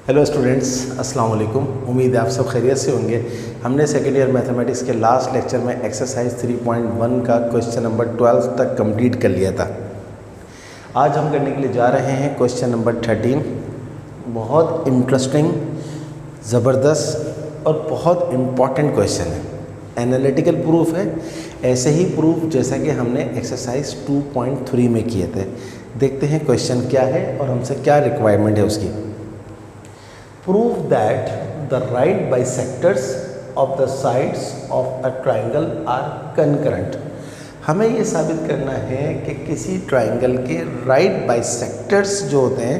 Hello students, अस्सलाम वालेकुम। उम्मीद है आप सब खैरियत से होंगे। हमने सेकेंड ईयर मैथमेटिक्स के लास्ट लेक्चर में एक्सरसाइज 3.1 का क्वेश्चन नंबर 12 तक कंप्लीट कर लिया था। आज हम करने के लिए जा रहे हैं क्वेश्चन नंबर 13। बहुत इंटरेस्टिंग, ज़बरदस्त और बहुत इम्पॉर्टेंट क्वेश्चन है। एनालिटिकल प्रूफ है, ऐसे ही प्रूफ जैसा कि हमने एक्सरसाइज 2.3 में किए थे। देखते हैं क्वेश्चन क्या है और हमसे क्या रिक्वायरमेंट है उसकी। Prove that the right bisectors of the sides of a triangle are concurrent। हमें ये साबित करना है कि किसी ट्राइंगल के राइट बाइसेक्टर्स जो होते हैं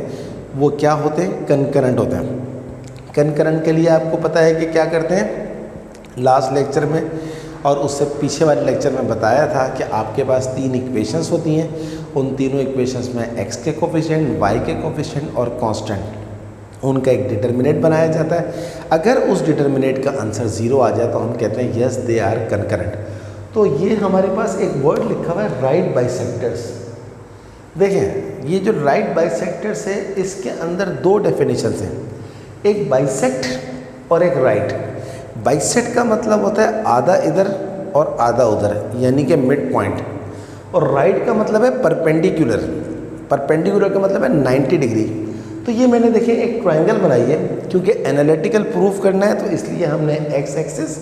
वो क्या होते हैं, कंकरेंट होते हैं। कंकरेंट के लिए आपको पता है कि क्या करते हैं। लास्ट लेक्चर में और उससे पीछे वाले लेक्चर में बताया था कि आपके पास तीन इक्वेशंस होती हैं। उन तीनों इक्वेशंस में x के कोफिशिएंट, y के कोफिशिएंट और कांस्टेंट, उनका एक डिटर्मिनेट बनाया जाता है। अगर उस डिटर्मिनेट का आंसर 0 आ जाए तो हम कहते हैं यस दे आर कंकरेंट। तो ये हमारे पास एक वर्ड लिखा हुआ है राइट बाइसेक्टर्स। देखें, ये जो राइट बाइसेक्टर्स है इसके अंदर दो डेफिनेशंस हैं, एक बाइसेक्ट और एक राइट। बाइसेक्ट का मतलब होता है आधा इधर और आधा उधर, यानी कि मिड पॉइंट। और राइट का मतलब है परपेंडिकुलर। परपेंडिकुलर का मतलब है 90 डिग्री। तो ये मैंने देखिए एक ट्रायंगल बनाई है, क्योंकि एनालिटिकल प्रूफ करना है तो इसलिए हमने एक्स एक्सिस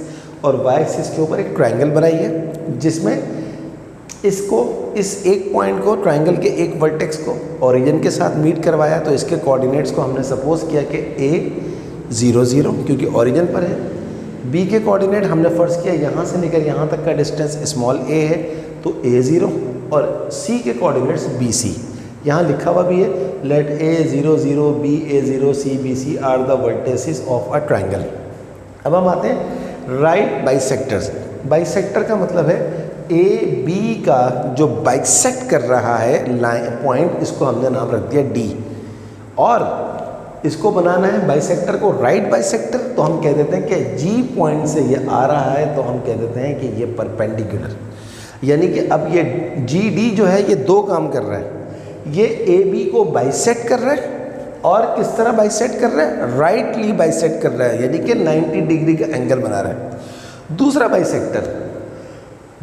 और वाई एक्सिस के ऊपर एक ट्रायंगल बनाई है, जिसमें इसको इस एक पॉइंट को ट्रायंगल के एक वर्टेक्स को ओरिजिन के साथ मीट करवाया। तो इसके कोऑर्डिनेट्स को हमने सपोज किया कि a 0 0, क्योंकि ओरिजिन पर है। b के कोऑर्डिनेट हमने फ़र्ज़ किया यहाँ से लेकर यहाँ तक का डिस्टेंस स्मॉल a है, तो a 0, और c के कोऑर्डिनेट्स bc यहाँ लिखा हुआ भी है, let a 0 0 b a 0 c b c are the vertices of a triangle. अब हम आते हैं राइट बाइसेक्टर्स। बाइसेक्टर का मतलब है a b का जो बाइसेक्ट कर रहा है लाइन पॉइंट, इसको हमने नाम रख दिया d। और इसको बनाना है बाइसेक्टर को राइट बाइसेक्टर, तो हम कह देते हैं कि g पॉइंट से ये आ रहा है, तो हम कह देते हैं कि ये परपेंडिकुलर। यानी कि अब ये जी डी जो है ये दो काम कर रहा है। ये ए बी को बाइसेक्ट कर रहा है, और किस तरह बाइसेक्ट कर रहा है, राइटली बाइसेक्ट कर रहा है, यानी कि 90 डिग्री का एंगल बना रहा है। दूसरा बाइसेक्टर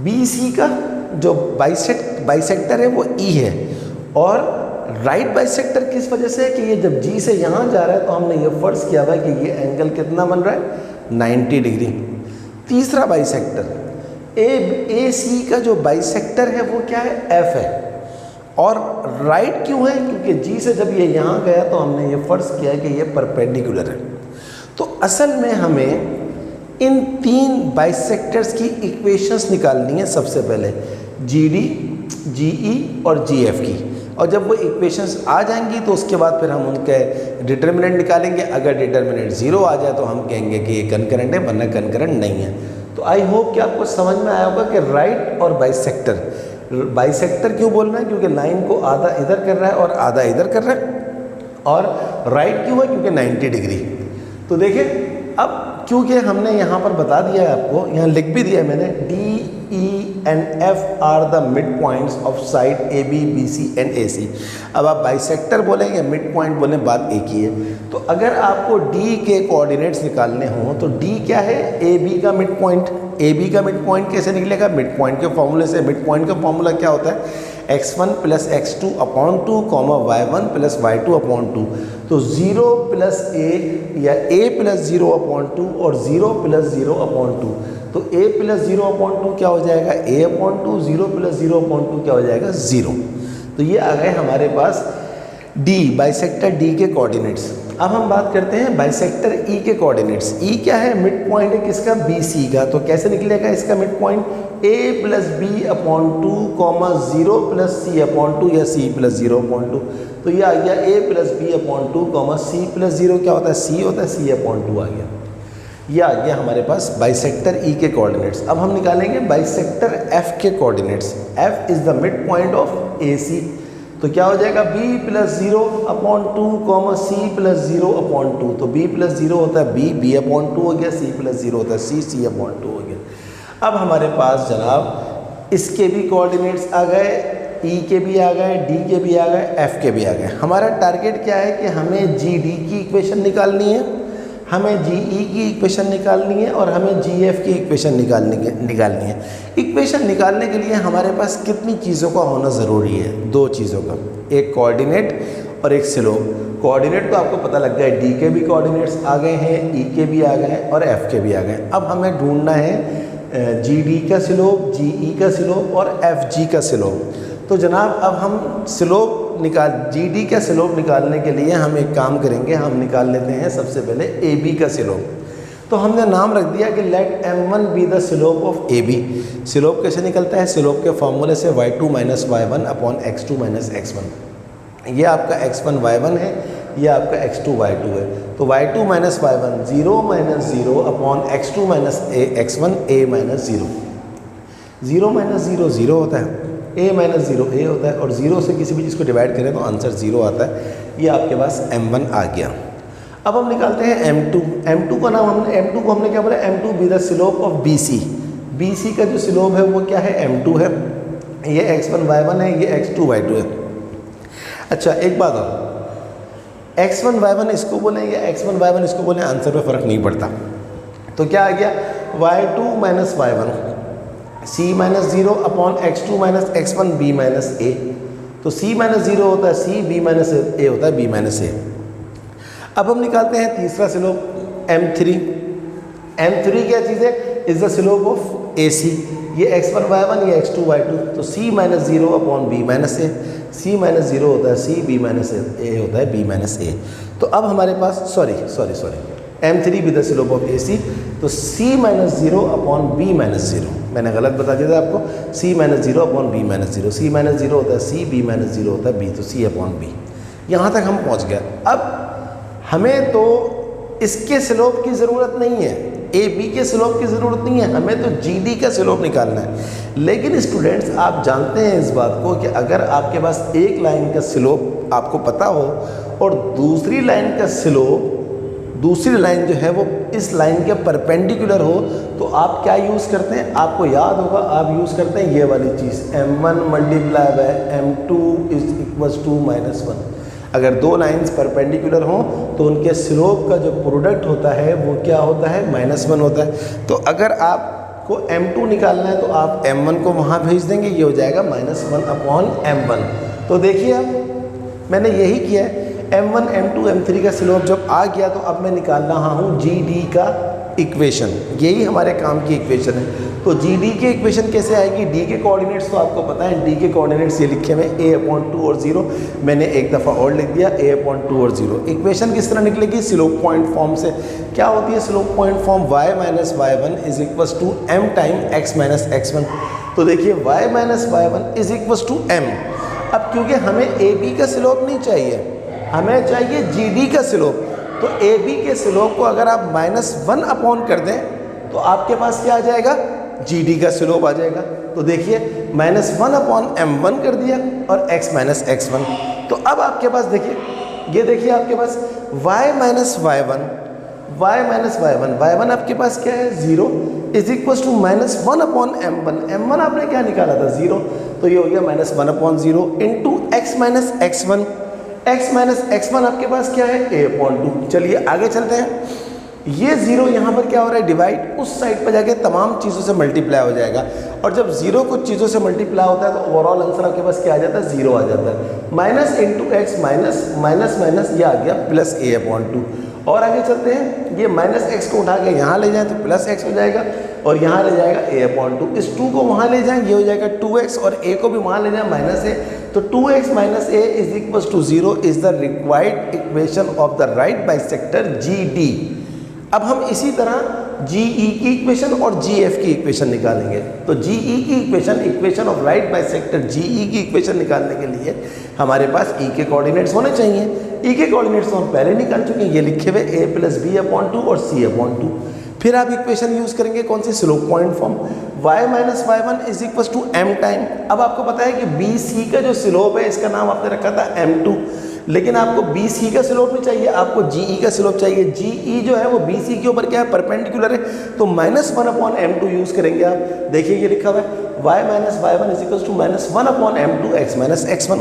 बी सी का जो बाइसेक्टर है वो ई है, और राइट बाइसेक्टर किस वजह से है कि ये जब जी से यहाँ जा रहा है तो हमने ये फर्ज किया हुआ है कि ये एंगल कितना बन रहा है, 90 डिग्री। तीसरा बाइसेक्टर ए सी का जो बाइसेक्टर है वो क्या है, एफ है। और राइट क्यों है, क्योंकि जी से जब ये यहाँ गया तो हमने ये फर्ज किया है कि ये परपेंडिकुलर है। तो असल में हमें इन तीन बाइसेक्टर्स की इक्वेशंस निकालनी है सबसे पहले, जी डी, जी ई और जी एफ की। और जब वो इक्वेशंस आ जाएंगी तो उसके बाद फिर हम उनके डिटर्मिनेंट निकालेंगे। अगर डिटर्मिनेंट 0 आ जाए तो हम कहेंगे कि ये कंकरेंट है, वरना कंकरेंट नहीं है। तो आई होप कि आपको समझ में आया होगा कि राइट और बाइसेक्टर। बाइसेक्टर क्यों बोलना है, क्योंकि लाइन को आधा इधर कर रहा है और आधा इधर कर रहा है। और राइट क्यों है, क्योंकि 90 डिग्री। तो देखिए, अब क्योंकि हमने यहाँ पर बता दिया है आपको, यहाँ लिख भी दिया है मैंने, D E and F are the mid points of side A B B C and A C. अब आप बाइसेक्टर बोलेंगे, मिड पॉइंट बोलें, बात एक ही है। तो अगर आपको डी के कोऑर्डिनेट्स निकालने हों तो डी क्या है, ए बी का मिड पॉइंट। ए बी का मिड पॉइंट कैसे निकलेगा, मिड पॉइंट के फॉर्मूले से। मिड पॉइंट का फॉर्मूला क्या होता है, x1 + x2 upon 2, y1 + y2 upon 2। तो 0 + a या a + 0 अपॉन 2 और 0 + 0 अपॉन 2। तो a + 0 अपॉन 2 क्या हो जाएगा, a अपॉन 2, 0 + 0 अपॉन 2 क्या हो जाएगा, 0। तो ये आ गए हमारे पास D, बाइसेक्टर D के कोऑर्डिनेट्स। अब हम बात करते हैं बाइसेक्टर E के कोऑर्डिनेट्स। E क्या है, मिड पॉइंट है किसका, BC का। तो कैसे निकलेगा इसका mid point, a + b upon 2, 0 + c upon 2 या c + 0 अपॉन 2। तो ये आ गया a + b अपॉन 2, c + 0 क्या होता है, c होता है, c अपॉन 2 आ गया। ये आ गया हमारे पास बाइसेक्टर E के कोऑर्डिनेट्स। अब हम निकालेंगे बाइसेक्टर F के coordinates. F is the mid point of AC। तो क्या हो जाएगा, b + 0 अपॉन 2, c + 0 अपॉन 2। तो b + 0 होता है b अपॉन 2 हो गया, c + 0 होता है c अपॉन 2 हो गया। अब हमारे पास जनाब इसके भी कोऑर्डिनेट्स आ गए, ई के भी आ गए, डी के भी आ गए, एफ के भी आ गए। हमारा टारगेट क्या है कि हमें जी डी की इक्वेशन निकालनी है, हमें जी ई की इक्वेशन निकालनी है और हमें जी एफ की इक्वेशन निकालनी है। इक्वेशन निकालने के लिए हमारे पास कितनी चीज़ों का होना ज़रूरी है? दो चीज़ों का, एक कोऑर्डिनेट और एक स्लोप। कोऑर्डिनेट तो आपको पता लग गया, डी के भी कोऑर्डिनेट्स आ गए हैं, ई के भी आ गए और एफ के भी आ गए। अब हमें ढूंढना है जी डी का स्लोप, जी ई का स्लोप और एफ जी का स्लोप। तो जनाब अब हम स्लोप जी डी का स्लोप निकालने के लिए हम एक काम करेंगे, हम निकाल लेते हैं सबसे पहले ए बी का स्लोप। तो हमने नाम रख दिया कि let m1 be the slope of A B. Slope कैसे निकलता है? स्लोप के फॉर्मूले से y2 minus y1 upon x2 minus x1। ये आपका x1 y1 है, ये आपका x2 y2 है। तो y2 minus y1 0 minus 0 upon x2 minus x1 a minus 0। 0 minus 0 0 होता है, a माइनस 0 a होता है और 0 से किसी भी चीज़ को डिवाइड करें तो आंसर 0 आता है। ये आपके पास m1 आ गया। अब हम निकालते हैं m2। m2 का नाम m2 को हमने क्या बोला? m2 B the slope of bc। bc का जो स्लोप है वो क्या है? m2 है। ये x1 y1 है, ये x2 y2 है। अच्छा एक बात और, x1 y1 इसको बोलें या x1 y1 इसको बोलें, आंसर में फ़र्क नहीं पड़ता। तो क्या आ गया? y2 minus y1 c minus 0 upon x2 minus x1 b minus a। तो c माइनस 0 होता है c, b माइनस a होता है b माइनस a। अब हम निकालते हैं तीसरा स्लोप m3। m3 क्या चीज़ है? Is the slope of ac। ये x1 y1, ये x2 y2। तो c minus 0 upon b minus a। c minus 0 होता है c, b माइनस a होता है b माइनस a। तो अब हमारे पास sorry m3 with the slope of ac। तो c minus 0 upon b minus 0, मैंने गलत बता दिया था आपको, c minus 0 upon b minus 0। c minus 0 होता है c, b माइनस 0 होता है b, तो c अपॉन b। यहाँ तक हम पहुँच गए। अब हमें तो इसके स्लोप की ज़रूरत नहीं है, ए बी के स्लोप की ज़रूरत नहीं है, हमें तो जी डी का स्लोप निकालना है। लेकिन स्टूडेंट्स आप जानते हैं इस बात को कि अगर आपके पास एक लाइन का स्लोप आपको पता हो और दूसरी लाइन का स्लोप, दूसरी लाइन जो है वो इस लाइन के परपेंडिकुलर हो, तो आप क्या यूज़ करते हैं? आपको याद होगा, आप यूज़ करते हैं ये वाली चीज़, m1 multiply by m2 is equals to -1। अगर दो लाइंस परपेंडिकुलर हों तो उनके स्लोप का जो प्रोडक्ट होता है वो क्या होता है? -1 होता है। तो अगर आपको m2 निकालना है तो आप m1 को वहाँ भेज देंगे, ये हो जाएगा -1 अपॉन m1। तो देखिए अब मैंने यही किया है, m1 m2 m3 का स्लोप जब आ गया तो अब मैं निकाल रहा हूँ जी डी का इक्वेशन। यही हमारे काम की इक्वेशन है। तो जी डी की इक्वेशन कैसे आएगी? डी के कोऑर्डिनेट्स तो आपको पता है, डी के कोऑर्डिनेट्स ये लिखे हुए a/2 और 0। मैंने एक दफ़ा और लिख दिया a/2 और 0। इक्वेशन किस तरह निकलेगी? स्लोप पॉइंट फॉर्म से। क्या होती है slope point form? y minus y1 is equals to m time x minus x1। तो देखिए y minus y1 is equals to m। अब क्योंकि हमें ए बी का स्लोप नहीं चाहिए, हमें चाहिए जी डी का स्लोप। तो ए बी के स्लोप को अगर आप -1 अपॉन कर दें तो आपके पास क्या आ जाएगा? जी डी का स्लोप आ जाएगा। तो देखिए -1 अपॉन m1 कर दिया और x माइनस x1। तो अब आपके पास देखिए, ये देखिए आपके पास y माइनस y1 y1 आपके पास क्या है? 0 is equal to -1 upon m1। m1 आपने क्या निकाला था? 0। तो ये हो गया -1 upon 0 into x minus x1। x minus x1 आपके पास क्या है? a/2। चलिए आगे चलते हैं। ये 0 यहाँ पर क्या हो रहा है? डिवाइड, उस साइड पर जाके तमाम चीज़ों से मल्टीप्लाई हो जाएगा। और जब 0 कुछ चीज़ों से मल्टीप्लाई होता है तो ओवरऑल आंसर आपके पास क्या आ जाता है? 0 आ जाता है। माइनस इंटू एक्स माइनस ये आ गया प्लस a/2। और आगे चलते हैं, ये -x को उठा के यहाँ ले जाएं तो +x हो जाएगा और यहाँ ले जाएगा a/2। इस 2 को वहाँ ले जाएं, ये हो जाएगा 2x और a को भी वहाँ ले जाएं -a। तो 2x minus a is equal to 0 is the required equation of the right bisector GD। अब हम इसी तरह GE की इक्वेशन और GF की इक्वेशन निकालेंगे। तो GE की equation of right bisector GE की इक्वेशन निकालने के लिए हमारे पास E के कोऑर्डिनेट्स होने चाहिए। E के कोऑर्डिनेट्स तो हम पहले निकाल चुके हैं, ये लिखे हुए a + b/2 और c/2। फिर आप इक्वेशन यूज़ करेंगे कौन सी, slope point form, y minus Y one is equal to m time. अब आपको पता है कि BC का जो स्लोप है इसका नाम आपने रखा था m2, लेकिन आपको BC का स्लोप नहीं चाहिए, आपको GE का स्लोप चाहिए। GE जो है वो BC के ऊपर क्या है, परपेंडिकुलर है, तो -1/m2 यूज़ करेंगे आप। देखिए ये लिखा हुआ है y minus Y one is equal to -1/m2 x minus x1।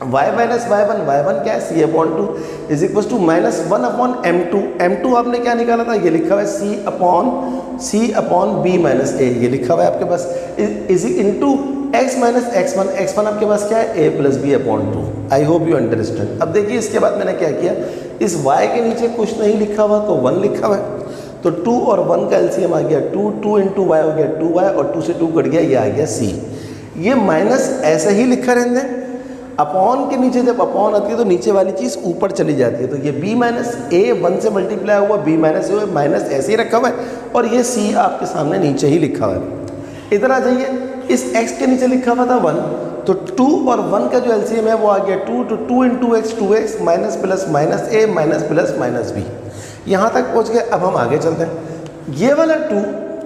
y minus Y one क्या है, c/2 is equal to -1/m2। m2 आपने क्या निकाला था, ये लिखा हुआ है c upon b minus a, ये लिखा हुआ है आपके पास, is into x minus x1। x1 आपके पास क्या है, a plus B upon 2। I hope you understand. अब देखिए इसके बाद मैंने क्या किया, इस y के नीचे कुछ नहीं लिखा हुआ तो 1 लिखा हुआ है, तो 2 और 1 का एलसीएम आ गया 2, 2 इंटू वाई हो गया 2y, और 2 से 2 कट गया, ये आ गया c। ये माइनस ऐसे ही लिखा रहने दें, अपॉन के नीचे जब अपॉन आती है तो नीचे वाली चीज़ ऊपर चली जाती है, तो ये b माइनस a 1 से मल्टीप्लाई हुआ, b माइनस a माइनस ऐसे ही रखा हुआ है, और ये c आपके सामने नीचे ही लिखा हुआ है। इधर आ जाइए, इस x के नीचे लिखा हुआ था 1, तो 2 और 1 का जो एलसीएम है वो आ गया 2, तो 2 into x 2x minus plus minus a minus plus minus b। यहाँ तक पहुँच गए। अब हम आगे चलते हैं, ये वाला 2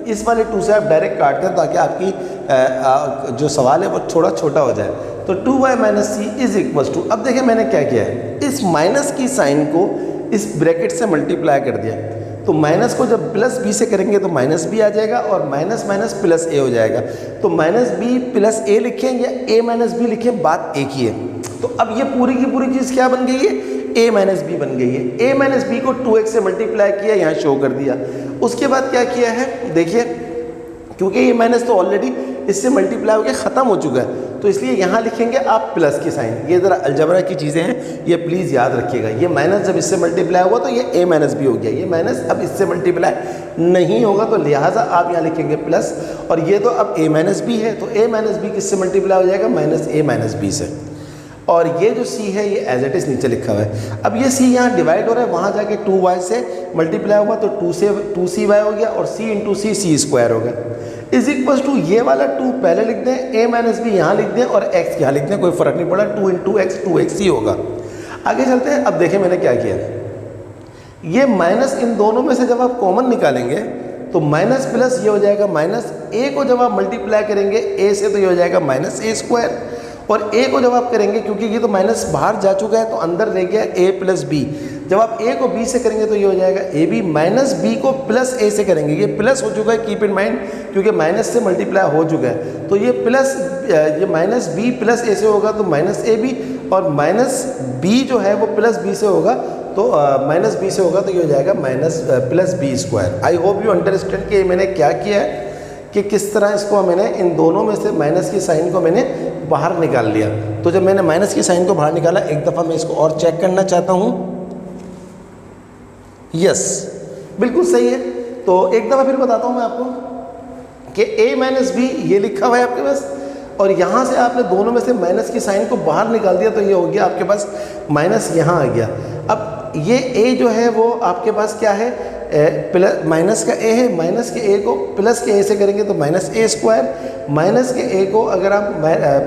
इस वाले 2 से आप डायरेक्ट काटते हैं ताकि आपकी जो सवाल है वो थोड़ा छोटा हो जाए, तो 2y minus c is equal to, अब देखिए मैंने क्या किया है, इस माइनस की साइन को इस ब्रैकेट से मल्टीप्लाई कर दिया, तो माइनस को जब प्लस बी से करेंगे तो माइनस बी आ जाएगा, और माइनस माइनस प्लस ए हो जाएगा, तो माइनस बी प्लस ए लिखें या ए माइनस बी लिखें, बात एक ही है। तो अब ये पूरी की पूरी चीज़ क्या बन गई है, a माइनस बी बन गई है। a माइनस बी को 2x से मल्टीप्लाई किया, यहाँ शो कर दिया। उसके बाद क्या किया है, देखिए क्योंकि ये माइनस तो ऑलरेडी इससे मल्टीप्लाई होकर ख़त्म हो चुका है, तो इसलिए यहाँ लिखेंगे आप प्लस की साइन। ये ज़रा अलजबरा की चीज़ें हैं, ये प्लीज़ याद रखिएगा। ये माइनस जब इससे मल्टीप्लाई हुआ तो ये a माइनस बी हो गया, ये माइनस अब इससे मल्टीप्लाई नहीं होगा, तो लिहाजा आप यहाँ लिखेंगे प्लस, और ये तो अब a माइनस बी है, तो a माइनस बी किससे मल्टीप्लाई हो जाएगा, माइनस a माइनस बी से। और ये जो c है ये एज इट इज़ नीचे लिखा हुआ है। अब ये c यहाँ डिवाइड हो रहा है, वहाँ जाके 2y से मल्टीप्लाई हुआ तो 2 से 2cy हो गया, और c इंटू सी सी स्क्वायर हो गया, इज इक्वल टू ये वाला 2 पहले लिख दें, a माइनस बी यहाँ लिख दें, और x यहाँ लिख दें, कोई फ़र्क नहीं पड़ा, 2 इंटू एक्स 2x ही होगा। आगे चलते हैं। अब देखिए मैंने क्या किया, ये माइनस इन दोनों में से जब आप कॉमन निकालेंगे तो माइनस प्लस ये हो जाएगा माइनस, a को जब आप मल्टीप्लाई करेंगे a से तो ये हो जाएगा माइनस a स्क्वायर, और a को जब आप करेंगे, क्योंकि ये तो माइनस बाहर जा चुका है तो अंदर रह गया a प्लस बी, जब आप a को b से करेंगे तो ये हो जाएगा ab, माइनस b को प्लस a से करेंगे, ये प्लस हो चुका है, कीप इन माइंड, क्योंकि माइनस से मल्टीप्लाई हो चुका है, तो ये प्लस ये माइनस b प्लस a से होगा तो माइनस ab, और माइनस b जो है वो प्लस b से होगा, तो माइनस b से होगा तो ये हो जाएगा minus plus b square. I hope you understand कि मैंने क्या किया है, कि किस तरह इसको मैंने इन दोनों में से माइनस की साइन को मैंने बाहर निकाल लिया। तो जब मैंने माइनस की साइन को बाहर निकाला, एक दफ़ा मैं इसको और चेक करना चाहता हूँ, यस बिल्कुल सही है। तो एक दफ़ा फिर बताता हूँ मैं आपको कि a माइनस बी ये लिखा हुआ है आपके पास, और यहाँ से आपने दोनों में से माइनस की साइन को बाहर निकाल दिया, तो ये हो गया आपके पास माइनस, यहाँ आ गया। अब ये a जो है वो आपके पास क्या है, प्लस माइनस का a है, माइनस के a को प्लस के a से करेंगे तो माइनस a स्क्वायर, माइनस के a को अगर आप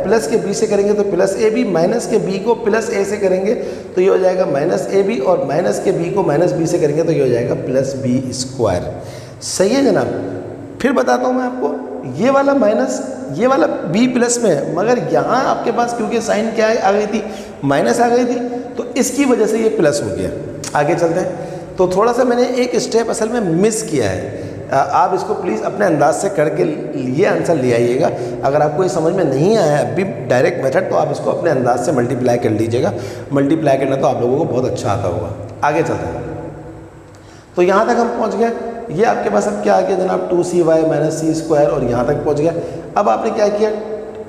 प्लस के b से करेंगे तो प्लस a b, माइनस के b को प्लस a से करेंगे तो ये हो जाएगा माइनस a b, और माइनस के b को माइनस b से करेंगे तो ये हो जाएगा प्लस b स्क्वायर। सही है जनाब। फिर बताता हूँ मैं आपको, ये वाला माइनस ये वाला b प्लस में है, मगर यहाँ आपके पास क्योंकि साइन क्या आ गई थी, माइनस आ गई थी, तो इसकी वजह से ये प्लस हो गया। आगे चलते हैं। तो थोड़ा सा मैंने एक स्टेप असल में मिस किया है, आप इसको प्लीज़ अपने अंदाज से करके ये आंसर ले आइएगा। अगर आपको ये समझ में नहीं आया अभी डायरेक्ट मेथड, तो आप इसको अपने अंदाज से मल्टीप्लाई कर लीजिएगा। मल्टीप्लाई करना तो आप लोगों को बहुत अच्छा आता होगा। आगे चलते हैं। तो यहाँ तक हम पहुँच गए। ये आपके पास अब क्या आ गया जनाब, 2cy माइनस सी स्क्वायर, और यहाँ तक पहुँच गया। अब आपने क्या किया,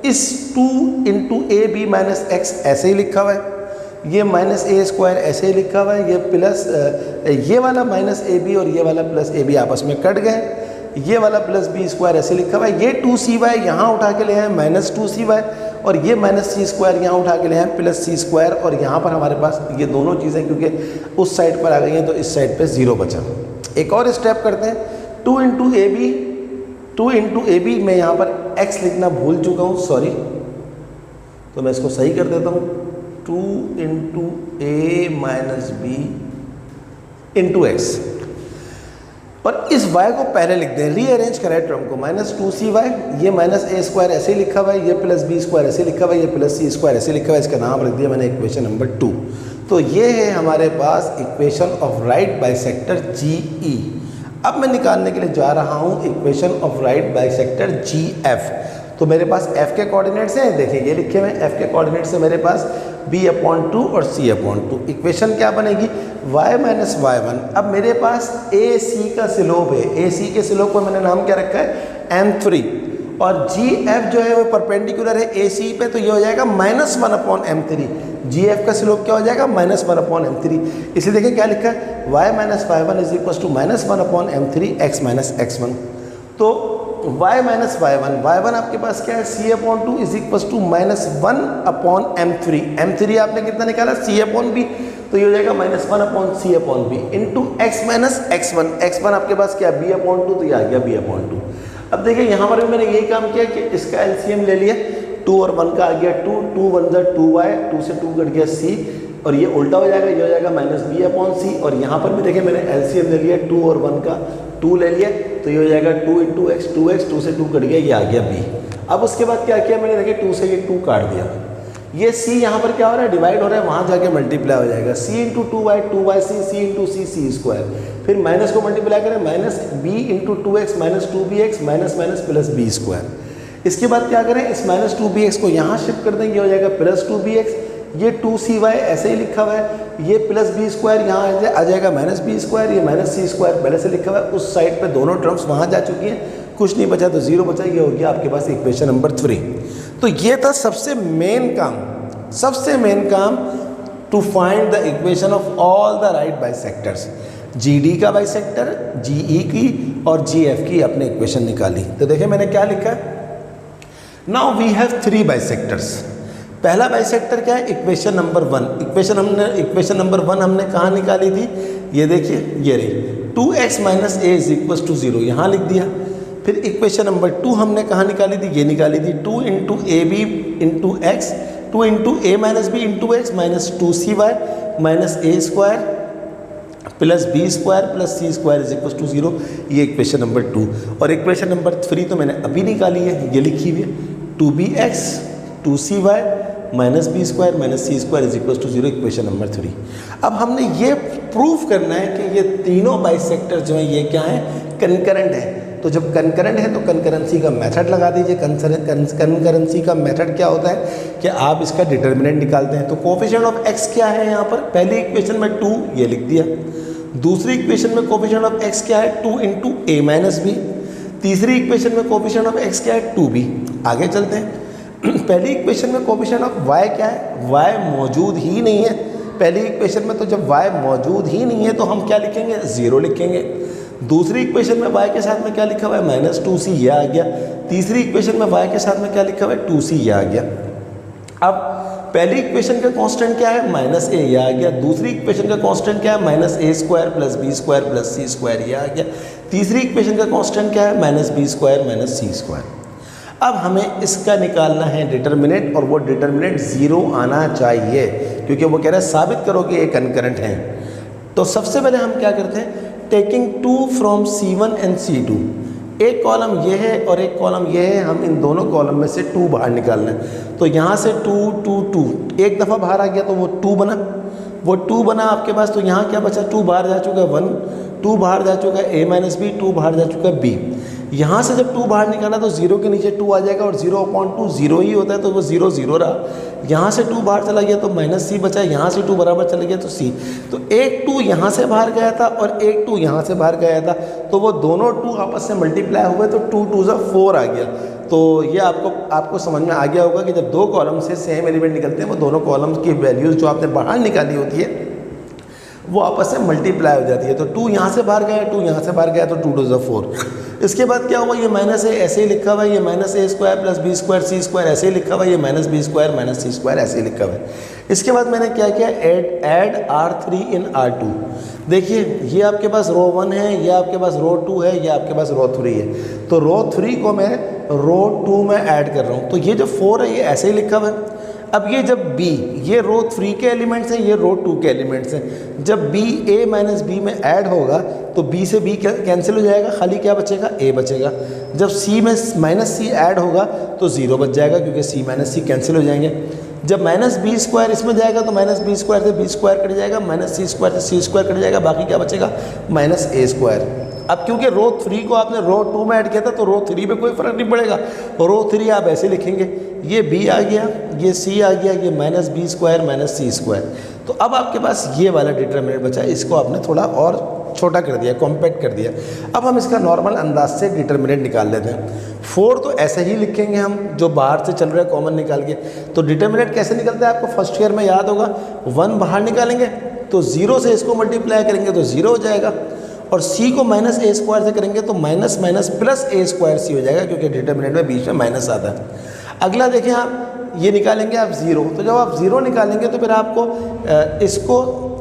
इस 2 into a b minus x ऐसे ही लिखा हुआ है, ये माइनस a स्क्वायर ऐसे ही लिखा हुआ है, ये प्लस ये वाला माइनस ab और ये वाला प्लस ab आपस में कट गए, ये वाला प्लस b स्क्वायर ऐसे लिखा हुआ है, ये 2cy यहाँ उठा के ले आए माइनस 2cy, और ये माइनस c स्क्वायर यहाँ उठा के ले आए प्लस c स्क्वायर, और यहाँ पर हमारे पास ये दोनों चीज़ें क्योंकि उस साइड पर आ गई हैं तो इस साइड पर 0 बचा। एक और स्टेप करते हैं, 2 इंटू ए बी, मैं यहाँ पर x लिखना भूल चुका हूँ, सॉरी, तो मैं इसको सही कर देता हूँ, 2 इंटू ए माइनस बी इंटू एक्स। और इस y को पहले लिख दें, रीअरेंज करें टर्म को, -2cy, ये -a² ऐसे लिखा हुआ है, ये +b² ऐसे लिखा हुआ है, ये +c² ऐसे लिखा हुआ है, इसका नाम रख दिया मैंने इक्वेशन नंबर 2। तो ये है हमारे पास equation of right bisector GE। अब मैं निकालने के लिए जा रहा हूँ equation of right bisector GF। तो मेरे पास f के कोऑर्डिनेट्स हैं, देखिए ये लिखे हुए हैं, f के कोऑर्डिनेट्स है मेरे पास b/2 और c/2। इक्वेशन क्या बनेगी, y - y1। अब मेरे पास AC का स्लोप है, AC के स्लोप को मैंने नाम क्या रखा है, m3, और GF जो है वो परपेंडिकुलर है AC पे, तो ये हो जाएगा -1/m3। GF का स्लोप क्या हो जाएगा, -1/m3। इसलिए देखिए क्या लिखा है, y - y1 is equal to -1/m3 x - x1। तो y - y1 आपके पास क्या है, c/2 is equal to -1/m3। m3 आपने कितना निकाला, c/b, तो ये हो जाएगा -1/c/b into x - x1। x1 आपके पास क्या है, b/2, तो ये आ गया b/2। अब देखिए यहाँ पर भी मैंने यही काम किया कि इसका एलसीएम ले लिया, 2 और 1 का आ गया 2, 2 1 जा 2y, 2 से 2 कट गया c, और ये उल्टा हो जाएगा, ये हो जाएगा -b/c। और यहाँ पर भी देखिए मैंने एलसीएम ले लिया, 2 और 1 का 2 ले लिया, तो ये हो जाएगा 2 × x, 2x, 2 से 2 कट गया, ये आ गया b। अब उसके बाद क्या किया मैंने, देखिए 2 से ये 2 काट दिया, ये c यहाँ पर क्या हो रहा है, डिवाइड हो रहा है, वहाँ जाके मल्टीप्लाई हो जाएगा, c × 2y, 2yc, c × c, c²। फिर माइनस को मल्टीप्लाई करें, -b × 2x, -2bx, -b²। इसके बाद क्या करें, इस -2bx को यहाँ शिफ्ट कर देंगे, हो जाएगा +2bx, ये 2cy ऐसे ही लिखा हुआ है, ये +b² यहाँ आ जाएगा -b², ये -c² पहले से लिखा हुआ है, उस साइड पे दोनों टर्म्स वहाँ जा चुकी हैं, कुछ नहीं बचा तो 0 बचा, ये हो गया आपके पास इक्वेशन नंबर 3। तो ये था सबसे मेन काम to find the equation of all the right bisectors. GD का बाइसेक्टर, GE की और GF की अपने इक्वेशन निकाली। तो देखिए मैंने क्या लिखा, नाउ वी हैव 3 बाइसेक्टर्स। पहला बाइसेक्टर क्या है, इक्वेशन नंबर 1। इक्वेशन नंबर 1 हमने कहाँ निकाली थी, ये देखिए ये रही, 2x - a is equal to 0, यहाँ लिख दिया। फिर इक्वेशन नंबर 2 हमने कहाँ निकाली थी, ये निकाली थी, 2 × ab × x, 2 × a - b × x -2cy -a² +b² +c² is equal to 0, ये इक्वेशन नंबर 2। और इक्वेशन नंबर 3 तो मैंने अभी निकाली है, ये लिखी हुई है, 2bx 2cy -b² -c² is equal to 0, equation number 3। अब हमने ये प्रूफ करना है कि ये तीनों बाइसेक्टर जो हैं ये क्या है, कंकरेंट है। तो जब कंकरेंट है तो कंकरेंसी का मेथड लगा दीजिए। कंकरेंसी का मेथड क्या होता है कि आप इसका डिटर्मिनेंट निकालते हैं। तो कोफिशिएंट ऑफ x क्या है, यहाँ पर पहली इक्वेशन में 2 ये लिख दिया, दूसरी इक्वेशन में कोफिशिएंट ऑफ x क्या है, 2 × a - b, तीसरी इक्वेशन में कोफिशिएंट ऑफ x क्या है, 2b। आगे चलते हैं, पहली इक्वेशन में कोफिशिएंट ऑफ y क्या है, y मौजूद ही नहीं है पहली इक्वेशन में। तो जब y मौजूद ही नहीं है तो हम क्या लिखेंगे, 0 लिखेंगे। दूसरी इक्वेशन में y के साथ में क्या लिखा हुआ है, -2c, ये आ गया। तीसरी इक्वेशन में y के साथ में क्या लिखा हुआ है, 2c, ये आ गया। अब पहली इक्वेशन का कांस्टेंट क्या है, -a, ये आ गया। दूसरी इक्वेशन का कांस्टेंट क्या है, -a² + b² + c², ये आ गया। तीसरी इक्वेशन का कांस्टेंट क्या है, -b² - c²। अब हमें इसका निकालना है डिटर्मिनेंट, और वो डिटर्मिनेंट 0 आना चाहिए, क्योंकि वो कह रहा है साबित करो कि ये कंकरेंट हैं। तो सबसे पहले हम क्या करते हैं, taking 2 from C1 and C2, एक कॉलम ये है और एक कॉलम ये है, हम इन दोनों कॉलम में से 2 बाहर निकालना है। तो यहाँ से 2 2 2 एक दफ़ा बाहर आ गया तो वो 2 बना, वो 2 बना आपके पास। तो यहाँ क्या बचा, 2 बाहर जा चुका है 1, 2 बाहर जा चुका है a - b, 2 बाहर जा चुका है b। यहाँ से जब 2 बाहर निकाला तो 0 के नीचे 2 आ जाएगा, और 0/2 0 ही होता है, तो वो 0 0 रहा। यहाँ से 2 बाहर चला गया तो -c बचा, यहाँ से 2 बराबर चला गया तो c। तो एक 2 यहाँ से बाहर गया था और एक 2 यहाँ से बाहर गया था, तो वो दोनों 2 आपस में मल्टीप्लाई हुए तो 2 2 = 4 आ गया। तो ये आपको समझ में आ गया होगा कि जब 2 कॉलम से सेम एलिमेंट निकलते हैं, वो दोनों कॉलम्स की वैल्यूज़ जो आपने बाहर निकाली होती है वो आपस में मल्टीप्लाई हो जाती है। तो 2 यहाँ से बाहर गया, 2 यहाँ से बाहर गया, तो 2 2 = 4। इसके बाद क्या हुआ, ये -a ऐसे ही लिखा हुआ है, ये -a² + b² c² ऐसे ही लिखा हुआ है, ये -b² - c² ऐसे ही लिखा हुआ है। इसके बाद मैंने क्या किया, ऐड R3 इन R2। देखिए ये आपके पास रो 1 है, ये आपके पास रो 2 है, ये आपके पास रो 3 है। तो रो 3 को मैं रो 2 में ऐड कर रहा हूँ। तो ये जो 4 है ये ऐसे ही लिखा हुआ है। अब ये जब b, ये रो 3 के एलिमेंट्स हैं, ये रो 2 के एलिमेंट्स हैं, जब b a माइनस b में ऐड होगा तो b से b कैंसिल हो जाएगा, खाली क्या बचेगा, a बचेगा। जब c में माइनस c ऐड होगा तो 0 बच जाएगा क्योंकि c माइनस c कैंसिल हो जाएंगे। जब माइनस बी स्क्वायर इसमें जाएगा तो माइनस बी स्क्वायर से बी स्क्वायर कट जाएगा, माइनस सी स्क्वायर से सी स्क्वायर कट जाएगा, बाकी क्या बचेगा, माइनस ए स्क्वायर। अब क्योंकि रो 3 को आपने रो 2 में ऐड किया था तो रो 3 पे कोई फर्क नहीं पड़ेगा, रो 3 आप ऐसे लिखेंगे, ये b आ गया, ये c आ गया, ये माइनस बी स्क्वायर माइनस सी स्क्वायर। तो अब आपके पास ये वाला डिटर्मिनेंट बचा है, इसको आपने थोड़ा और छोटा कर दिया, कॉम्पैक्ट कर दिया। अब हम इसका नॉर्मल अंदाज से डिटर्मिनेंट निकाल लेते हैं। 4 तो ऐसे ही लिखेंगे हम, जो बाहर से चल रहा है कॉमन निकाल के। तो डिटर्मिनेंट कैसे निकलता है आपको फर्स्ट ईयर में याद होगा, 1 बाहर निकालेंगे तो 0 से इसको मल्टीप्लाई करेंगे तो 0 हो जाएगा, और c को माइनस ए स्क्वायर से करेंगे तो माइनस माइनस प्लस ए स्क्वायर सी हो जाएगा क्योंकि डिटर्मिनेंट में बीच में माइनस आता है। अगला देखें आप, ये निकालेंगे आप 0, तो जब आप 0 निकालेंगे तो फिर आपको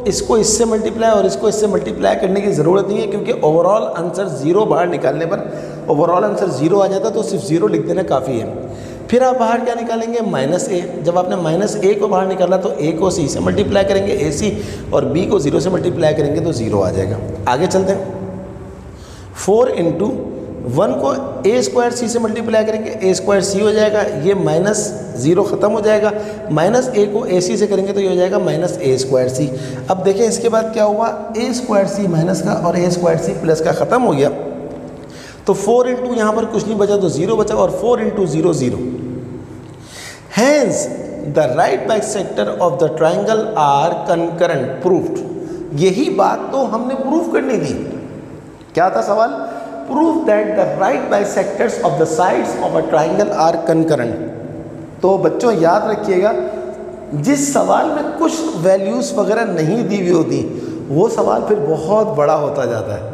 इसको इससे मल्टीप्लाई और इसको इससे मल्टीप्लाई करने की ज़रूरत नहीं है क्योंकि ओवरऑल आंसर 0 बाहर निकालने पर ओवरऑल आंसर 0 आ जाता है, तो सिर्फ 0 लिख देना काफ़ी है। फिर आप बाहर क्या निकालेंगे, माइनस ए। जब आपने माइनस ए को बाहर निकाला तो ए को सी से मल्टीप्लाई करेंगे ए सी, और बी को 0 से मल्टीप्लाई करेंगे तो 0 आ जाएगा। आगे चलते हैं, 4 इंटू 1 को ए स्क्वायर सी से मल्टीप्लाई करेंगे, ए स्क्वायर सी हो जाएगा, ये माइनस 0 ख़त्म हो जाएगा, माइनस ए को ए सी से करेंगे तो ये हो जाएगा माइनस ए स्क्वायर सी। अब देखें इसके बाद क्या हुआ, ए स्क्वायर सी माइनस का और ए स्क्वायर सी प्लस का ख़त्म हो गया, तो 4 इंटू यहाँ पर कुछ नहीं बचा तो 0 बचा, और 4 into 0 0। Hence the right bisector of the triangle are concurrent proved. यही बात तो हमने प्रूव करनी थी। क्या था सवाल, prove that the right bisectors of the sides of a triangle are concurrent. तो बच्चों याद रखिएगा, जिस सवाल में कुछ वैल्यूज़ वगैरह नहीं दी हुई होती वो सवाल फिर बहुत बड़ा होता जाता है।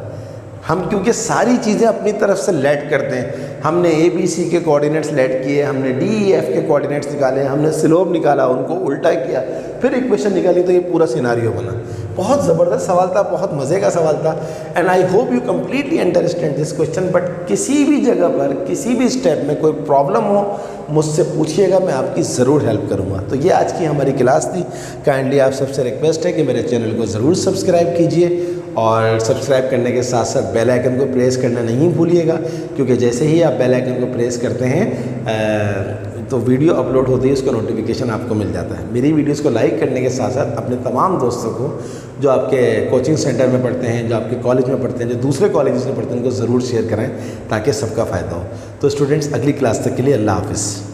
हम क्योंकि सारी चीज़ें अपनी तरफ से लेट करते हैं, हमने ए बी सी के कोऑर्डिनेट्स लेट किए, हमने डी ई एफ के कोऑर्डिनेट्स निकाले, हमने स्लोप निकाला, उनको उल्टा किया, फिर इक्वेशन निकाली, तो ये पूरा सिनारियो बना। बहुत ज़बरदस्त सवाल था, बहुत मज़े का सवाल था, and I hope you completely understand this question. But किसी भी जगह पर किसी भी स्टेप में कोई प्रॉब्लम हो मुझसे पूछिएगा, मैं आपकी ज़रूर हेल्प करूँगा। तो ये आज की हमारी क्लास थी। काइंडली आप सबसे रिक्वेस्ट है कि मेरे चैनल को ज़रूर सब्सक्राइब कीजिए, और सब्सक्राइब करने के साथ साथ बेल आइकन को प्रेस करना नहीं भूलिएगा, क्योंकि जैसे ही आप बेल आइकन को प्रेस करते हैं तो वीडियो अपलोड होती है उसका नोटिफिकेशन आपको मिल जाता है। मेरी वीडियोस को लाइक करने के साथ साथ अपने तमाम दोस्तों को जो आपके कोचिंग सेंटर में पढ़ते हैं, जो आपके कॉलेज में पढ़ते हैं, जो दूसरे कॉलेजेस में पढ़ते हैं, उनको ज़रूर शेयर करें ताकि सबका फ़ायदा हो। तो स्टूडेंट्स, अगली क्लास तक के लिए अल्लाह हाफ़िज़।